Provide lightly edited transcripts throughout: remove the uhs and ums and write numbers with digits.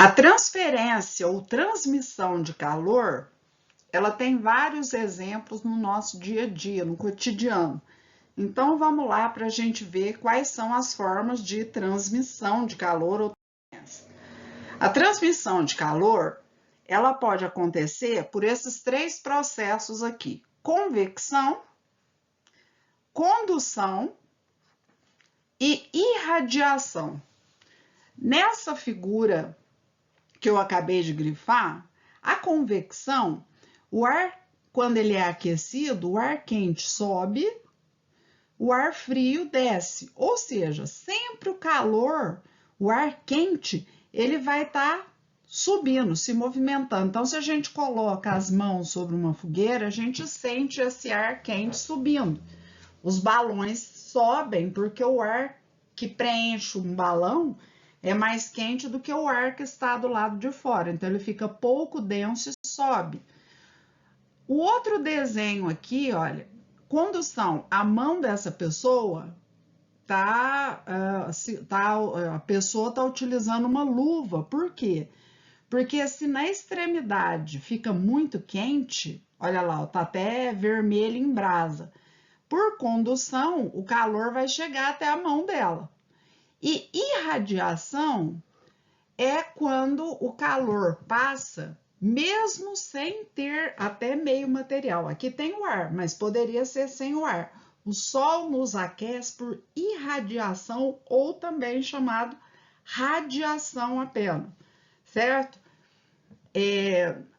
A transferência ou transmissão de calor, ela tem vários exemplos no nosso dia a dia, no cotidiano. Então, vamos lá para a gente ver quais são as formas de transmissão de calor ou transferência. A transmissão de calor, ela pode acontecer por esses três processos aqui: convecção, condução e irradiação. Nessa figura que eu acabei de grifar, a convecção, o ar, quando ele é aquecido, o ar quente sobe, o ar frio desce. Ou seja, sempre o calor, o ar quente, ele vai estar subindo, se movimentando. Então, se a gente coloca as mãos sobre uma fogueira, a gente sente esse ar quente subindo. Os balões sobem porque o ar que preenche um balão é mais quente do que o ar que está do lado de fora. Então, ele fica pouco denso e sobe. O outro desenho aqui, olha, condução, a mão dessa pessoa a pessoa está utilizando uma luva. Por quê? Porque se na extremidade fica muito quente, olha lá, tá até vermelho em brasa. Por condução, o calor vai chegar até a mão dela. E irradiação é quando o calor passa, mesmo sem ter até meio material. Aqui tem o ar, mas poderia ser sem o ar. O Sol nos aquece por irradiação ou também chamado radiação apenas, certo?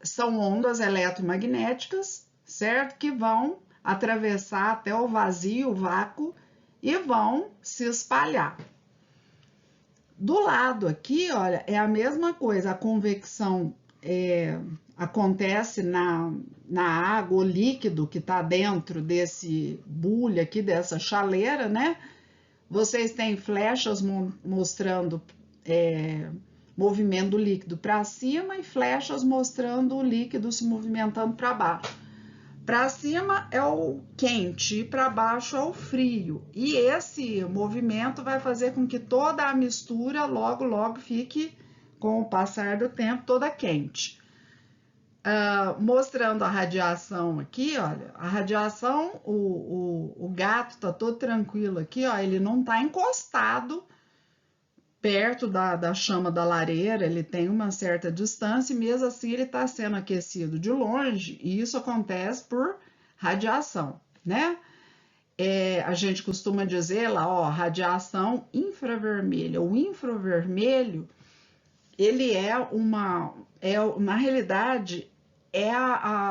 São ondas eletromagnéticas, certo? Que vão atravessar até o vazio, o vácuo, e vão se espalhar. Do lado aqui, olha, é a mesma coisa, a convecção acontece na água, o líquido que está dentro desse bulho aqui, dessa chaleira, né? Vocês têm flechas mostrando movimento do líquido para cima e flechas mostrando o líquido se movimentando para baixo. Para cima é o quente e para baixo é o frio. E esse movimento vai fazer com que toda a mistura logo fique, com o passar do tempo, toda quente. Mostrando a radiação aqui, olha, a radiação, o gato tá todo tranquilo aqui, ó, ele não tá encostado perto da chama da lareira, ele tem uma certa distância e mesmo assim ele está sendo aquecido de longe, e isso acontece por radiação, né? A gente costuma dizer lá, ó, radiação infravermelha. O infravermelho, ele na realidade,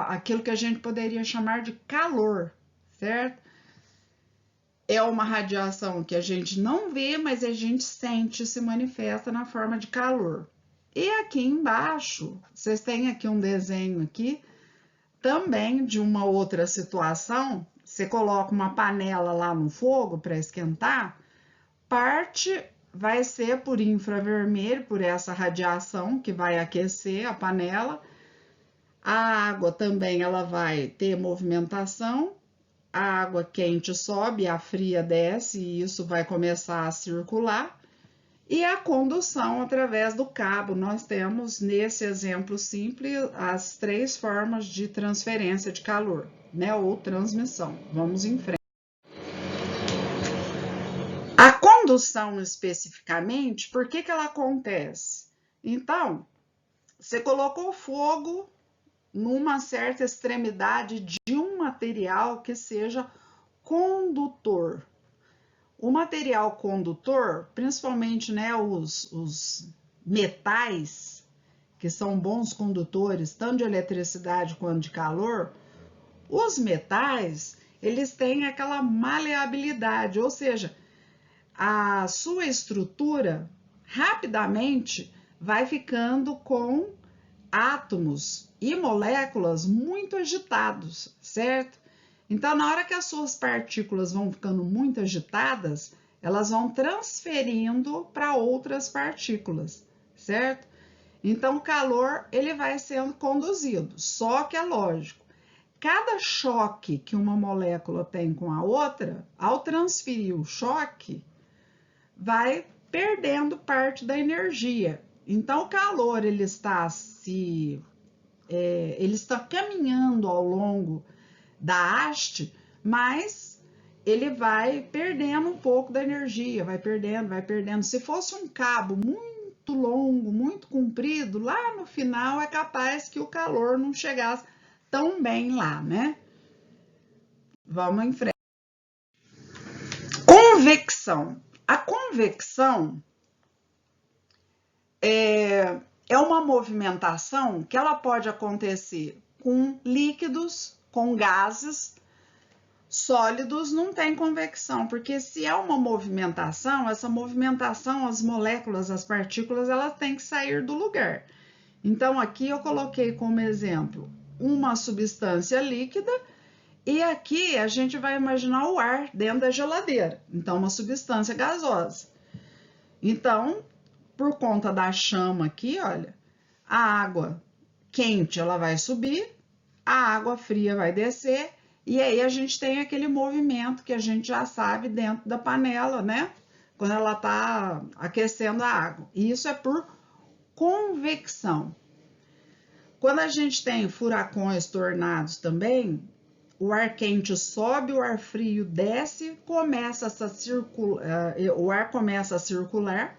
aquilo que a gente poderia chamar de calor, certo? É uma radiação que a gente não vê, mas a gente sente, se manifesta na forma de calor. E aqui embaixo, vocês têm aqui um desenho aqui, também de uma outra situação. Você coloca uma panela lá no fogo para esquentar, parte vai ser por infravermelho, por essa radiação que vai aquecer a panela. A água também ela vai ter movimentação. A água quente sobe, a fria desce e isso vai começar a circular. E a condução através do cabo. Nós temos, nesse exemplo simples, as três formas de transferência de calor, né? Ou transmissão. Vamos em frente. A condução, especificamente, por que ela acontece? Então, você colocou fogo numa certa extremidade de um material que seja condutor. O material condutor, principalmente, né, os metais, que são bons condutores, tanto de eletricidade quanto de calor, os metais, eles têm aquela maleabilidade, ou seja, a sua estrutura rapidamente vai ficando com átomos e moléculas muito agitados, certo? Então, na hora que as suas partículas vão ficando muito agitadas, elas vão transferindo para outras partículas, certo? Então, o calor ele vai sendo conduzido, só que é lógico, cada choque que uma molécula tem com a outra, ao transferir o choque, vai perdendo parte da energia. Então, o calor ele está caminhando ao longo da haste, mas ele vai perdendo um pouco da energia, vai perdendo, vai perdendo. Se fosse um cabo muito longo, muito comprido, lá no final é capaz que o calor não chegasse tão bem lá, né? Vamos em frente. Convecção. A convecção é uma movimentação que ela pode acontecer com líquidos, com gases. Sólidos não tem convecção, porque se é uma movimentação, essa movimentação, as moléculas, as partículas, elas têm que sair do lugar. Então, aqui eu coloquei como exemplo uma substância líquida, e aqui a gente vai imaginar o ar dentro da geladeira, então uma substância gasosa. Então, por conta da chama aqui, olha, a água quente ela vai subir, a água fria vai descer, e aí a gente tem aquele movimento que a gente já sabe dentro da panela, né? Quando ela está aquecendo a água. E isso é por convecção. Quando a gente tem furacões, tornados também, o ar quente sobe, o ar frio desce, o ar começa a circular.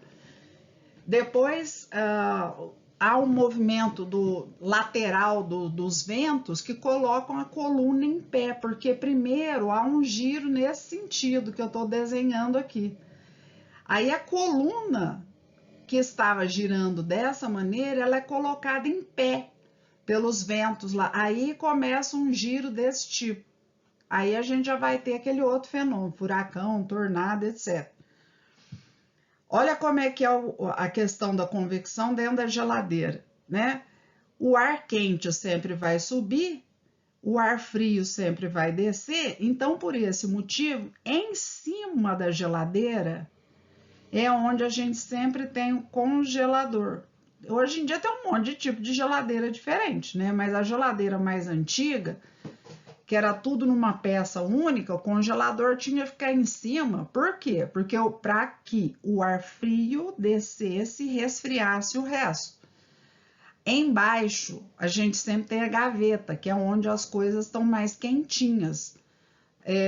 Depois há um movimento lateral dos ventos que colocam a coluna em pé, porque primeiro há um giro nesse sentido que eu estou desenhando aqui. Aí a coluna que estava girando dessa maneira, ela é colocada em pé pelos ventos lá. Aí começa um giro desse tipo. Aí a gente já vai ter aquele outro fenômeno, furacão, tornado, etc. Olha como é que é a questão da convecção dentro da geladeira, né? O ar quente sempre vai subir, o ar frio sempre vai descer, então por esse motivo, em cima da geladeira é onde a gente sempre tem o congelador. Hoje em dia tem um monte de tipo de geladeira diferente, né? Mas a geladeira mais antiga, que era tudo numa peça única, o congelador tinha que ficar em cima. Por quê? Porque para que o ar frio descesse e resfriasse o resto. Embaixo, a gente sempre tem a gaveta, que é onde as coisas estão mais quentinhas.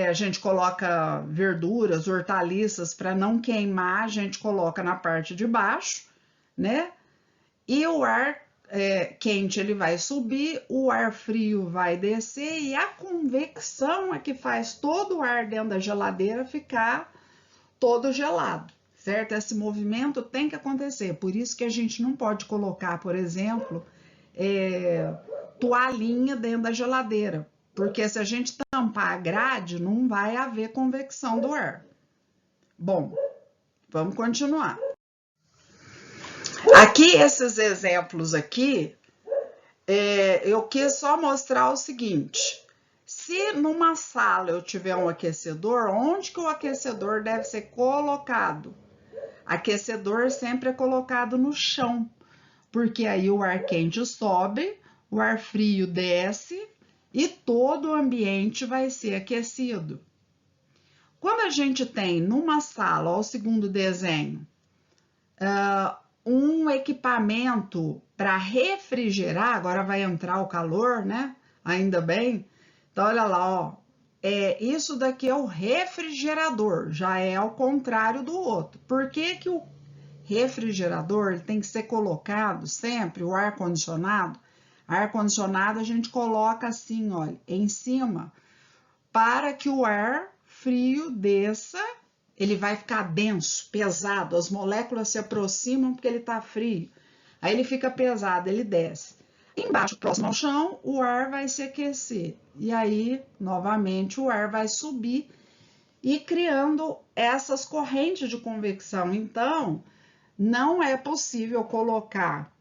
A gente coloca verduras, hortaliças, para não queimar, a gente coloca na parte de baixo, né? E o ar quente ele vai subir, o ar frio vai descer, e a convecção é que faz todo o ar dentro da geladeira ficar todo gelado, certo? Esse movimento tem que acontecer, por isso que a gente não pode colocar, por exemplo, toalhinha dentro da geladeira, porque se a gente tampar a grade, não vai haver convecção do ar. Bom, vamos continuar. Aqui, esses exemplos aqui, eu quis só mostrar o seguinte: se numa sala eu tiver um aquecedor, onde que o aquecedor deve ser colocado? Aquecedor sempre é colocado no chão, porque aí o ar quente sobe, o ar frio desce e todo o ambiente vai ser aquecido. Quando a gente tem numa sala, ó, o segundo desenho, um equipamento para refrigerar, agora vai entrar o calor, né? Ainda bem. Então, olha lá, ó. Isso daqui é o refrigerador, já é ao contrário do outro. Por que que o refrigerador tem que ser colocado sempre, o ar-condicionado? Ar-condicionado a gente coloca assim, olha, em cima, para que o ar frio desça. Ele vai ficar denso, pesado, as moléculas se aproximam porque ele está frio. Aí ele fica pesado, ele desce. Embaixo, próximo ao chão, o ar vai se aquecer. E aí, novamente, o ar vai subir e criando essas correntes de convecção. Então, não é possível colocar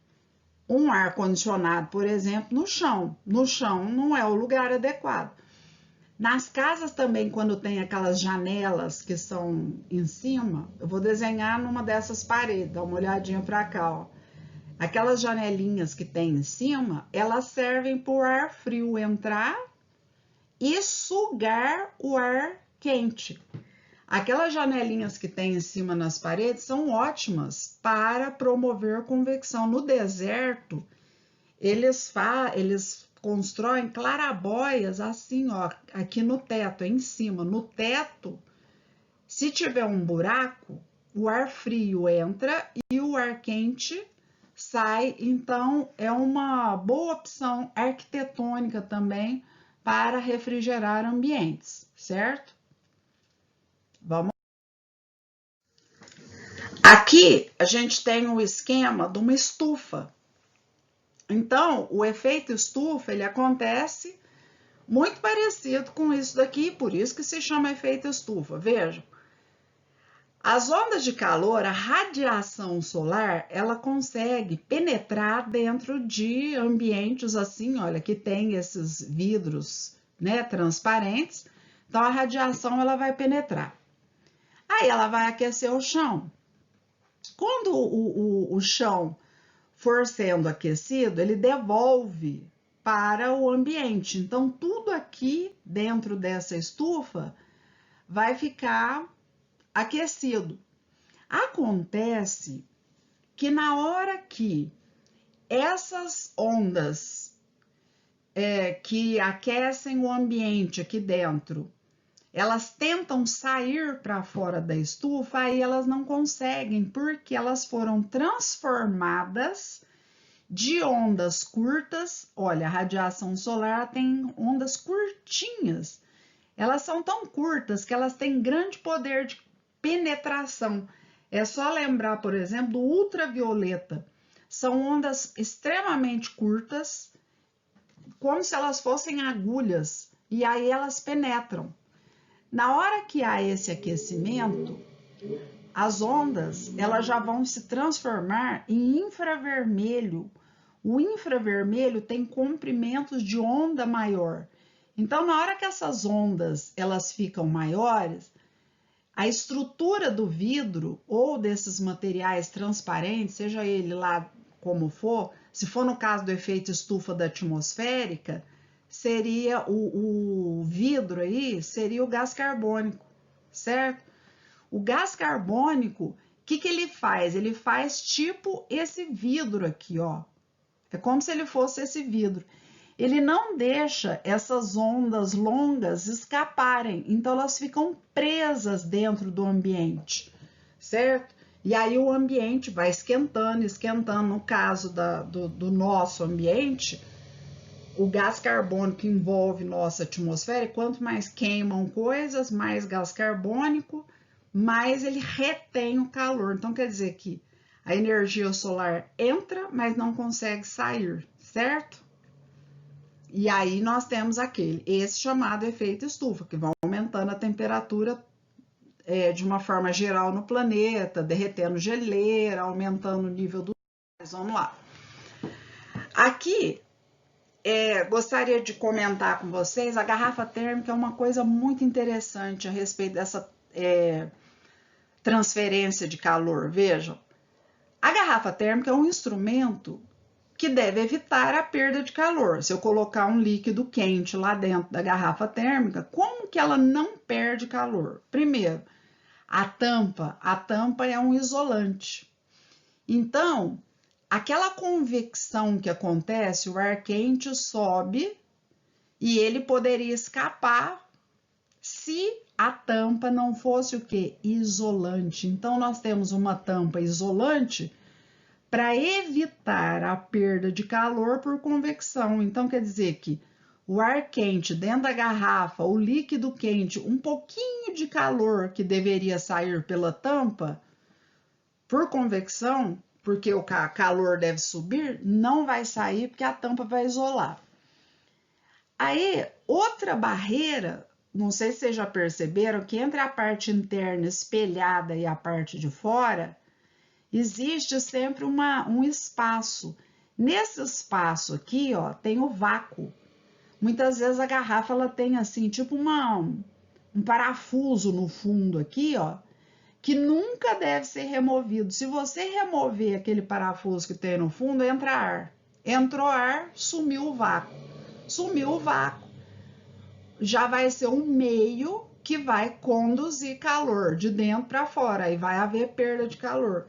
um ar-condicionado, por exemplo, no chão. No chão não é o lugar adequado. Nas casas também, quando tem aquelas janelas que são em cima, eu vou desenhar numa dessas paredes, dá uma olhadinha para cá, ó. Aquelas janelinhas que tem em cima, elas servem para o ar frio entrar e sugar o ar quente. Aquelas janelinhas que tem em cima nas paredes são ótimas para promover convecção. No deserto, eles constroem clarabóias assim, ó, aqui no teto, em cima. No teto, se tiver um buraco, o ar frio entra e o ar quente sai. Então, é uma boa opção arquitetônica também para refrigerar ambientes, certo? Vamos. Aqui a gente tem o esquema de uma estufa. Então, o efeito estufa, ele acontece muito parecido com isso daqui, por isso que se chama efeito estufa. Vejam, as ondas de calor, a radiação solar, ela consegue penetrar dentro de ambientes assim, olha, que tem esses vidros, né, transparentes. Então, a radiação, ela vai penetrar. Aí, ela vai aquecer o chão. Quando o chão for sendo aquecido, ele devolve para o ambiente. Então, tudo aqui dentro dessa estufa vai ficar aquecido. Acontece que na hora que essas ondas que aquecem o ambiente aqui dentro, elas tentam sair para fora da estufa, aí elas não conseguem, porque elas foram transformadas de ondas curtas. Olha, a radiação solar tem ondas curtinhas. Elas são tão curtas que elas têm grande poder de penetração. É só lembrar, por exemplo, do ultravioleta. São ondas extremamente curtas, como se elas fossem agulhas, e aí elas penetram. Na hora que há esse aquecimento, as ondas elas já vão se transformar em infravermelho. O infravermelho tem comprimentos de onda maior. Então, na hora que essas ondas elas ficam maiores, a estrutura do vidro ou desses materiais transparentes, seja ele lá como for, se for no caso do efeito estufa da atmosférica, seria o vidro aí, seria o gás carbônico, certo? O gás carbônico, o que ele faz? Ele faz tipo esse vidro aqui, ó. É como se ele fosse esse vidro. Ele não deixa essas ondas longas escaparem, então elas ficam presas dentro do ambiente, certo? E aí o ambiente vai esquentando, esquentando. No caso do nosso ambiente, o gás carbônico que envolve nossa atmosfera, e quanto mais queimam coisas, mais gás carbônico, mais ele retém o calor. Então, quer dizer que a energia solar entra, mas não consegue sair, certo? E aí nós temos esse chamado efeito estufa, que vai aumentando a temperatura de uma forma geral no planeta, derretendo geleira, aumentando o nível do ar. Vamos lá. Aqui, gostaria de comentar com vocês, a garrafa térmica é uma coisa muito interessante a respeito dessa transferência de calor. Vejam, a garrafa térmica é um instrumento que deve evitar a perda de calor. Se eu colocar um líquido quente lá dentro da garrafa térmica, como que ela não perde calor? Primeiro, a tampa é um isolante. Então, aquela convecção que acontece, o ar quente sobe e ele poderia escapar se a tampa não fosse o quê? Isolante. Então, nós temos uma tampa isolante para evitar a perda de calor por convecção. Então, quer dizer que o ar quente dentro da garrafa, o líquido quente, um pouquinho de calor que deveria sair pela tampa, por convecção, porque o calor deve subir, não vai sair porque a tampa vai isolar. Aí, outra barreira, não sei se vocês já perceberam, que entre a parte interna espelhada e a parte de fora, existe sempre um espaço. Nesse espaço aqui, ó, tem o vácuo. Muitas vezes a garrafa ela tem assim, tipo um parafuso no fundo aqui, ó, que nunca deve ser removido. Se você remover aquele parafuso que tem no fundo, entra ar. Entrou ar, sumiu o vácuo. Sumiu o vácuo. Já vai ser um meio que vai conduzir calor de dentro para fora, aí vai haver perda de calor.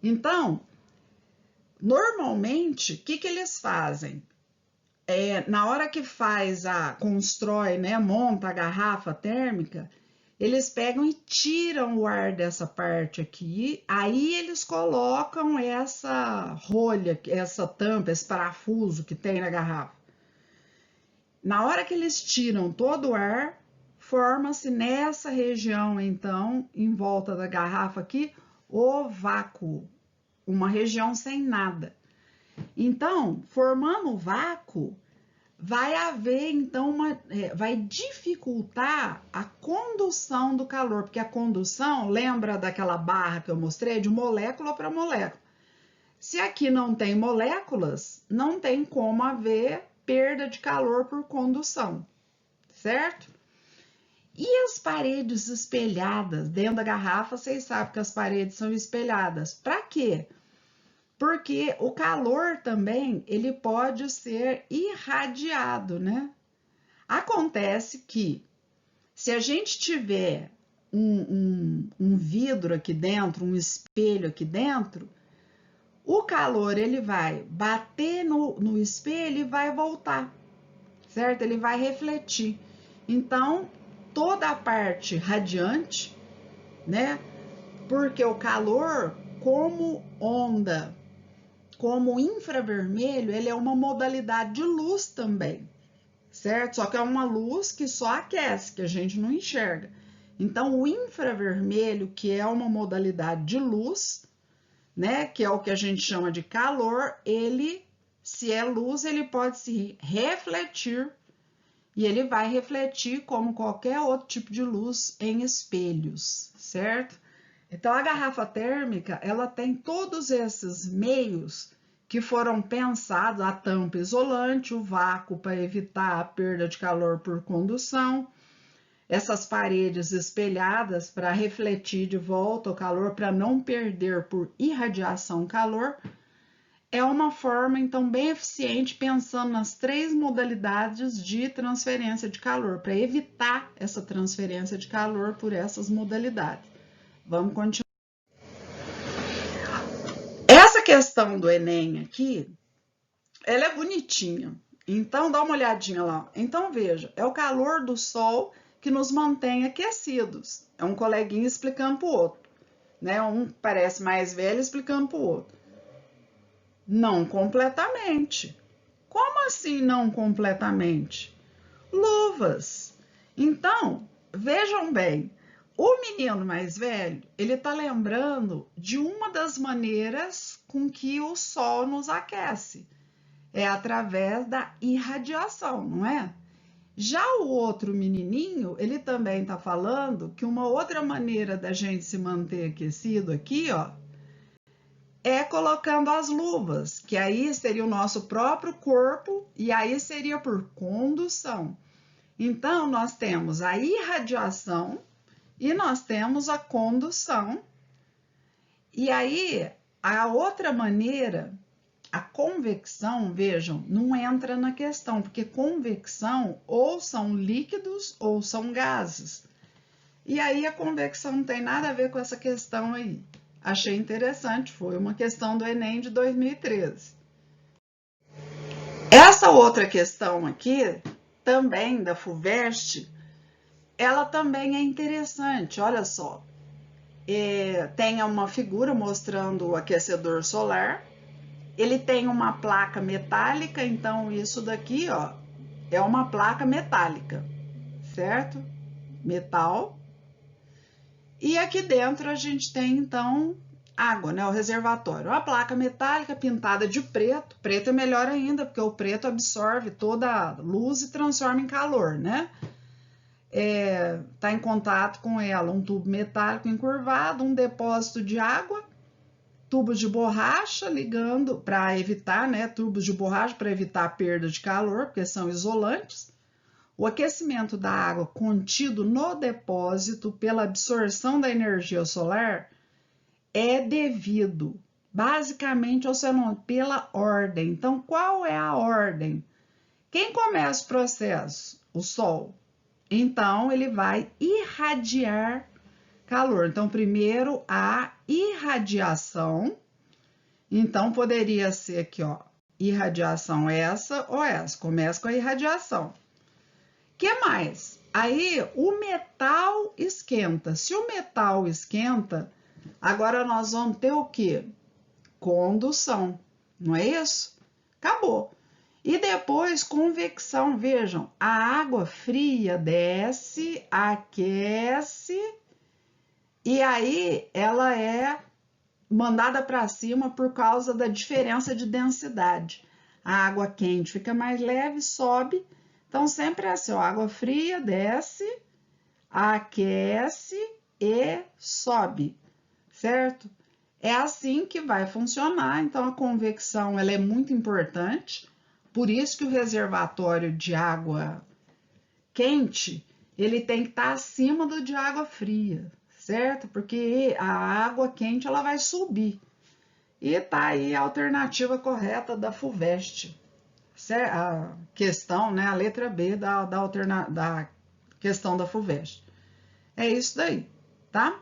Então, normalmente, o que eles fazem? Na hora que constrói, né, monta a garrafa térmica, eles pegam e tiram o ar dessa parte aqui, aí eles colocam essa rolha, essa tampa, esse parafuso que tem na garrafa. Na hora que eles tiram todo o ar, forma-se nessa região, então, em volta da garrafa aqui, o vácuo, uma região sem nada. Então, formando o vácuo, vai haver, então, vai dificultar a condução do calor, porque a condução, lembra daquela barra que eu mostrei, de molécula para molécula. Se aqui não tem moléculas, não tem como haver perda de calor por condução, certo? E as paredes espelhadas dentro da garrafa, vocês sabem que as paredes são espelhadas. Para quê? Porque o calor também, ele pode ser irradiado, né? Acontece que, se a gente tiver um vidro aqui dentro, um espelho aqui dentro, o calor ele vai bater no espelho e vai voltar, certo? Ele vai refletir. Então, toda a parte radiante, né? Porque o calor, como onda, como infravermelho, ele é uma modalidade de luz também, certo? Só que é uma luz que só aquece, que a gente não enxerga. Então, o infravermelho, que é uma modalidade de luz, né, que é o que a gente chama de calor, ele, se é luz, ele pode se refletir e ele vai refletir como qualquer outro tipo de luz em espelhos, certo? Então, a garrafa térmica, ela tem todos esses meios que foram pensados, a tampa isolante, o vácuo para evitar a perda de calor por condução, essas paredes espelhadas para refletir de volta o calor, para não perder por irradiação calor, é uma forma, então, bem eficiente, pensando nas 3 modalidades de transferência de calor, para evitar essa transferência de calor por essas modalidades. Vamos continuar. Essa questão do Enem aqui, ela é bonitinha. Então, dá uma olhadinha lá. Então, veja, é o calor do sol que nos mantém aquecidos. É um coleguinha explicando para o outro, né? Um parece mais velho explicando para o outro. Não completamente. Como assim não completamente? Luvas. Então, vejam bem, o menino mais velho, ele está lembrando de uma das maneiras com que o sol nos aquece. É através da irradiação, não é? Já o outro menininho, ele também está falando que uma outra maneira da gente se manter aquecido aqui, ó, é colocando as luvas, que aí seria o nosso próprio corpo e aí seria por condução. Então, nós temos a irradiação e nós temos a condução. E aí, a outra maneira, a convecção, vejam, não entra na questão, porque convecção ou são líquidos ou são gases. E aí a convecção não tem nada a ver com essa questão aí. Achei interessante, foi uma questão do Enem de 2013. Essa outra questão aqui, também da FUVEST, ela também é interessante, olha só. Tem uma figura mostrando o aquecedor solar. Ele tem uma placa metálica, então isso daqui, ó, é uma placa metálica, certo? Metal. E aqui dentro a gente tem, então, água, né? O reservatório. A placa metálica pintada de preto. Preto é melhor ainda, porque o preto absorve toda a luz e transforma em calor, né? Tá em contato com ela um tubo metálico encurvado, um depósito de água, tubos de borracha ligando para evitar, né? Tubos de borracha para evitar a perda de calor, porque são isolantes. O aquecimento da água contido no depósito pela absorção da energia solar é devido basicamente ao fenômeno pela ordem. Então, qual é a ordem? Quem começa o processo? O Sol. então ele vai irradiar calor. Então, primeiro a irradiação. Então, poderia ser aqui, ó, irradiação essa ou essa. Começa com a irradiação. Que mais? Aí, o metal esquenta. Se o metal esquenta, agora nós vamos ter o quê? Condução, não é isso? Acabou. E depois, convecção. Vejam, a água fria desce, aquece, e aí ela é mandada para cima por causa da diferença de densidade. A água quente fica mais leve, sobe. Então, sempre é assim, ó, água fria desce, aquece e sobe, certo? É assim que vai funcionar. Então, a convecção ela é muito importante. Por isso que o reservatório de água quente, ele tem que estar acima do de água fria, certo? Porque a água quente ela vai subir. E tá aí a alternativa correta da FUVEST. A questão, né? A letra B da questão da FUVEST. É isso daí, tá?